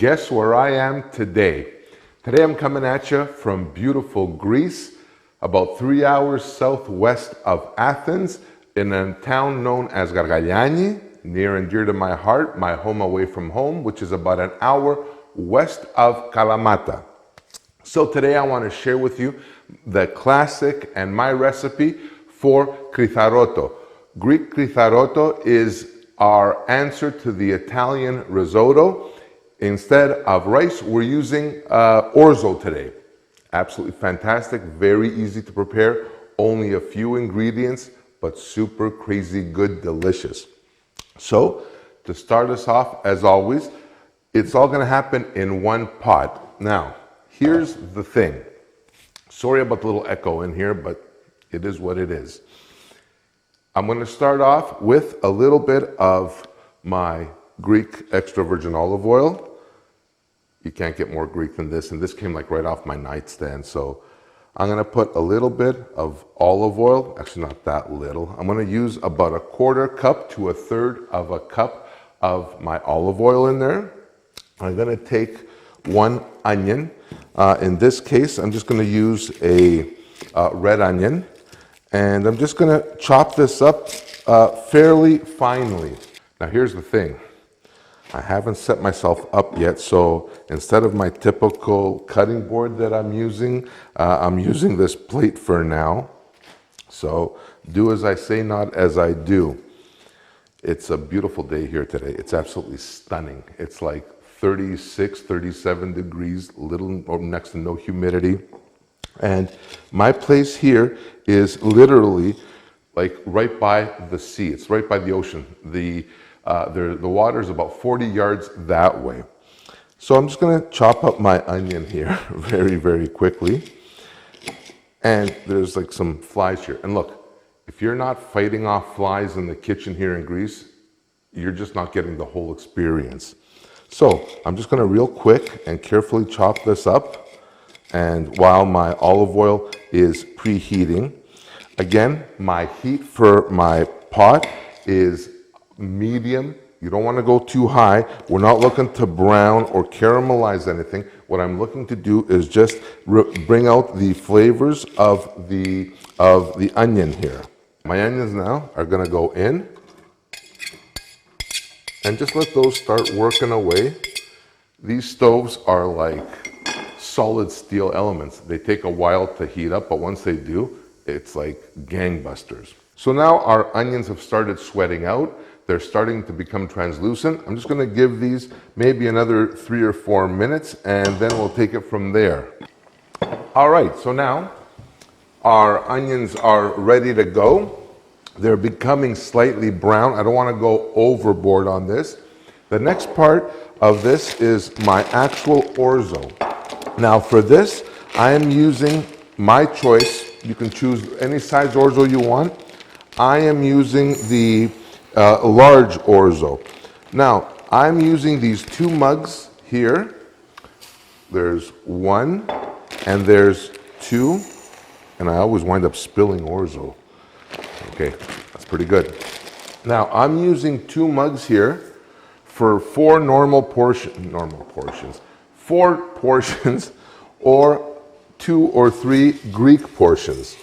Guess where I am today? Today I'm coming at you from beautiful Greece, about 3 hours southwest of Athens, in a town known as Gargaliani, near and dear to my heart, my home away from home, which is about an hour west of Kalamata. So today I want to share with you the classic and my recipe for Kritharoto. Greek Kritharoto is our answer to the Italian risotto. Instead of rice, we're using orzo today. Absolutely fantastic, very easy to prepare, only a few ingredients, but super crazy good, delicious. So, to start us off, as always, it's all gonna happen in one pot. Now, here's the thing. Sorry about the little echo in here, but it is what it is. I'm gonna start off with a little bit of my Greek extra virgin olive oil. You can't get more Greek than this, and this came like right off my nightstand. So I'm gonna put a little bit of olive oil, actually not that little. I'm gonna use about 1/4 cup to 1/3 of a cup of my olive oil in there. I'm gonna take 1 onion. In this case, I'm just gonna use a red onion, and I'm just gonna chop this up fairly finely. Now here's the thing. I haven't set myself up yet, so instead of my typical cutting board that I'm using this plate for now. So do as I say, not as I do. It's a beautiful day here today. It's absolutely stunning. It's like 36, 37 degrees, little or next to no humidity. And my place here is literally like right by the sea. It's right by the ocean. The water is about 40 yards that way. So I'm just gonna chop up my onion here very, very quickly. And there's like some flies here. And look, if you're not fighting off flies in the kitchen here in Greece, you're just not getting the whole experience. So I'm just gonna real quick and carefully chop this up. And while my olive oil is preheating, again, my heat for my pot is medium. You don't want to go too high. We're not looking to brown or caramelize anything. What I'm looking to do is just bring out the flavors of the onion here. My onions now are going to go in and just let those start working away. These stoves are like solid steel elements. They take a while to heat up, but once they do, it's like gangbusters. So now our onions have started sweating out. They're starting to become translucent. I'm just gonna give these maybe another 3 or 4 minutes, and then we'll take it from there. All right, so now our onions are ready to go. They're becoming slightly brown. I don't wanna go overboard on this. The next part of this is my actual orzo. Now for this, I am using my choice. You can choose any size orzo you want. I am using the large orzo. Now, I'm using these 2 mugs here. There's 1 and there's 2, and I always wind up spilling orzo. Okay, that's pretty good. Now, I'm using 2 mugs here for 4 portions, 4 portions, or 2 or 3 Greek portions.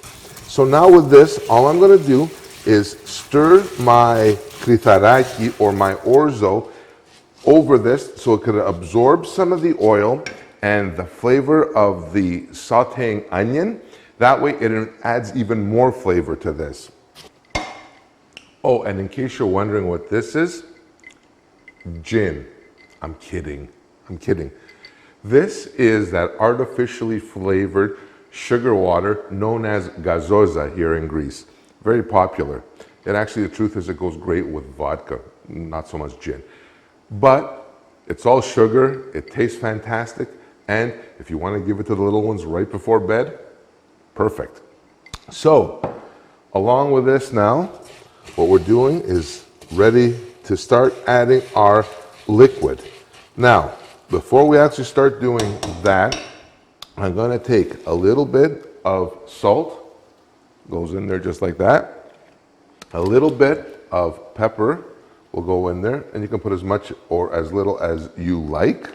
So now with this, all I'm gonna do is stir my kritharaki or my orzo over this so it could absorb some of the oil and the flavor of the sauteing onion. That way it adds even more flavor to this. Oh, and in case you're wondering what this is, gin. I'm kidding. This is that artificially flavored sugar water known as gazoza here in Greece. Very popular. And actually the truth is it goes great with vodka, not so much gin. But it's all sugar, it tastes fantastic, and if you want to give it to the little ones right before bed, perfect. So, along with this now, what we're doing is ready to start adding our liquid. Now, before we actually start doing that, I'm going to take a little bit of salt, goes in there just like that. A little bit of pepper will go in there, and you can put as much or as little as you like.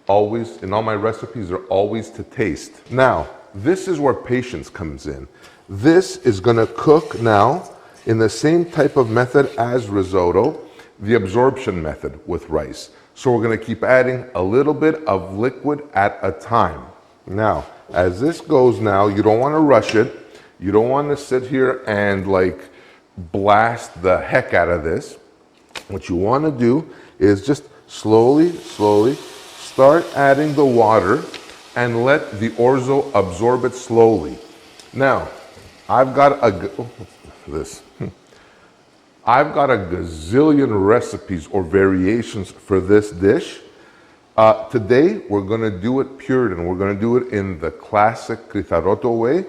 Always, in all my recipes, they're always to taste. Now, this is where patience comes in. This is gonna cook now in the same type of method as risotto, the absorption method with rice. So we're gonna keep adding a little bit of liquid at a time. Now, as this goes now, you don't wanna rush it. You don't wanna sit here and like blast the heck out of this. What you wanna do is just slowly start adding the water and let the orzo absorb it slowly. Now, I've got a gazillion recipes or variations for this dish. Today, we're gonna do it Puritan. We're gonna do it in the classic Kritharoto way.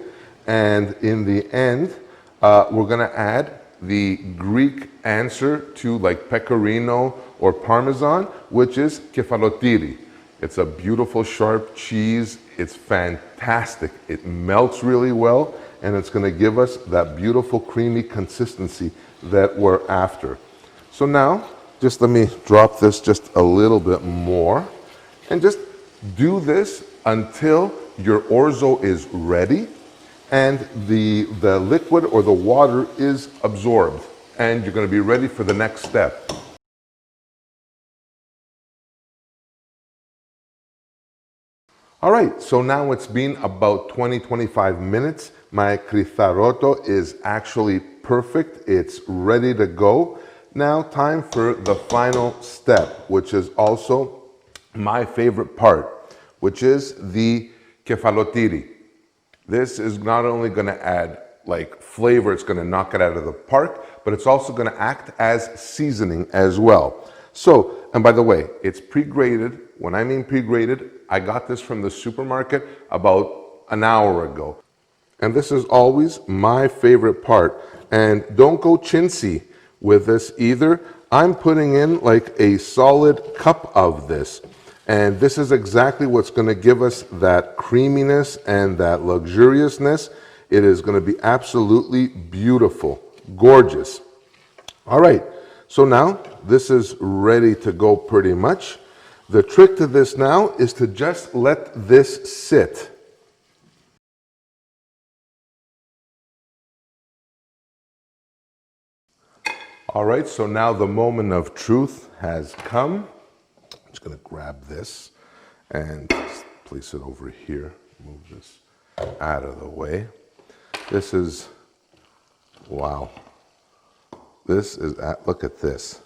And in the end, we're gonna add the Greek answer to like pecorino or parmesan, which is kefalotiri. It's a beautiful sharp cheese. It's fantastic. It melts really well, and it's gonna give us that beautiful creamy consistency that we're after. So now, just let me drop this just a little bit more, and just do this until your orzo is ready and the liquid or the water is absorbed, and you're gonna be ready for the next step. All right, so now it's been about 20-25 minutes. My Kritharoto is actually perfect. It's ready to go. Now time for the final step, which is also my favorite part, which is the kefalotiri. This is not only gonna add like flavor, it's gonna knock it out of the park, but it's also gonna act as seasoning as well. So, and by the way, it's pre-grated. When I mean pre-grated, I got this from the supermarket about an hour ago. And this is always my favorite part. And don't go chintzy with this either. I'm putting in like a solid cup of this. And this is exactly what's gonna give us that creaminess and that luxuriousness. It is gonna be absolutely beautiful, gorgeous. All right, so now this is ready to go pretty much. The trick to this now is to just let this sit. All right, so now the moment of truth has come. I'm just gonna grab this and place it over here. Move this out of the way. This is, wow. This is, look at this.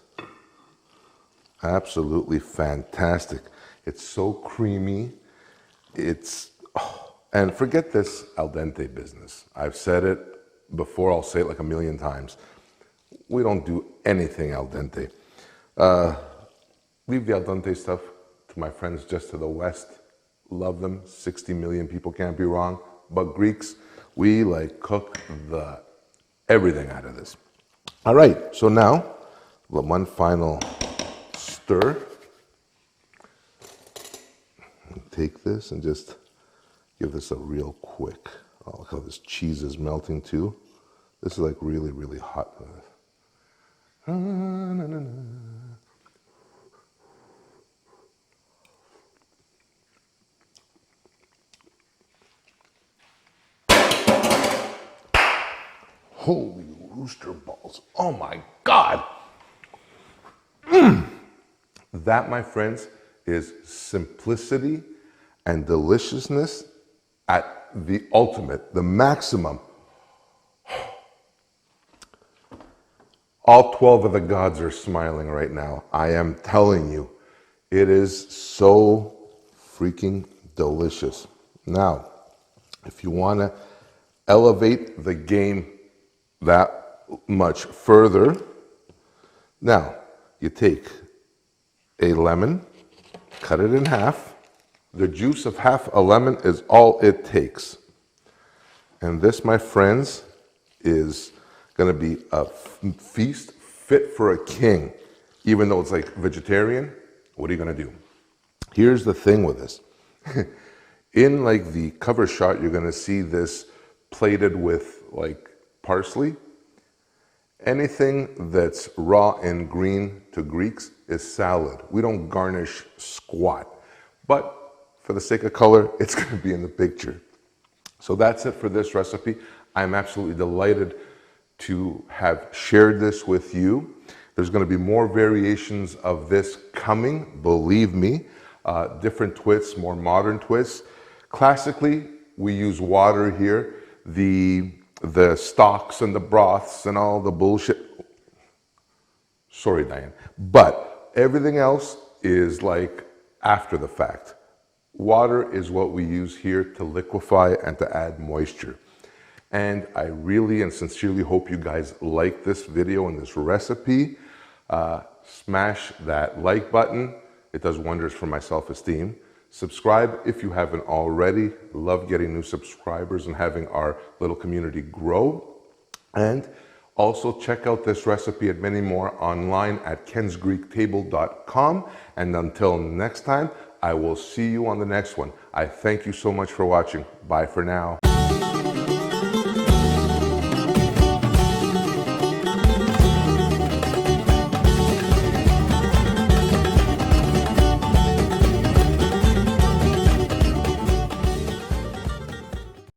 Absolutely fantastic. It's so creamy. It's, oh, and forget this al dente business. I've said it before, I'll say it like a million times. We don't do anything al dente. Leave the al dente stuff to my friends just to the west. Love them, 60 million people, can't be wrong. But Greeks, we like cook the everything out of this. All right, so now, one final stir. Take this and just give this a real quick. Oh, look how this cheese is melting too. This is like really, really hot. Holy rooster balls. Oh my God. That, my friends, is simplicity and deliciousness at the ultimate, the maximum. All 12 of the gods are smiling right now. I am telling you, it is so freaking delicious. Now, if you want to elevate the game that much further, now you take a lemon, cut it in half. The juice of half a lemon is all it takes. And this, my friends, is gonna be a feast fit for a king. Even though it's like vegetarian, what are you gonna do? Here's the thing with this. In like the cover shot, you're gonna see this plated with like parsley. Anything that's raw and green to Greeks is salad. We don't garnish squat. but for the sake of color, it's going to be in the picture. So that's it for this recipe. I'm absolutely delighted to have shared this with you. There's going to be more variations of this coming, believe me. Different twists, more modern twists. Classically, we use water here. The stocks and the broths and all the bullshit. Sorry, Diane. But everything else is like after the fact. Water is what we use here to liquefy and to add moisture. And I really and sincerely hope you guys like this video and this recipe. Smash that like button. It does wonders for my self-esteem. Subscribe if you haven't already. Love getting new subscribers and having our little community grow. And also check out this recipe and many more online at kensgreektable.com. And until next time, I will see you on the next one. I thank you so much for watching. Bye for now.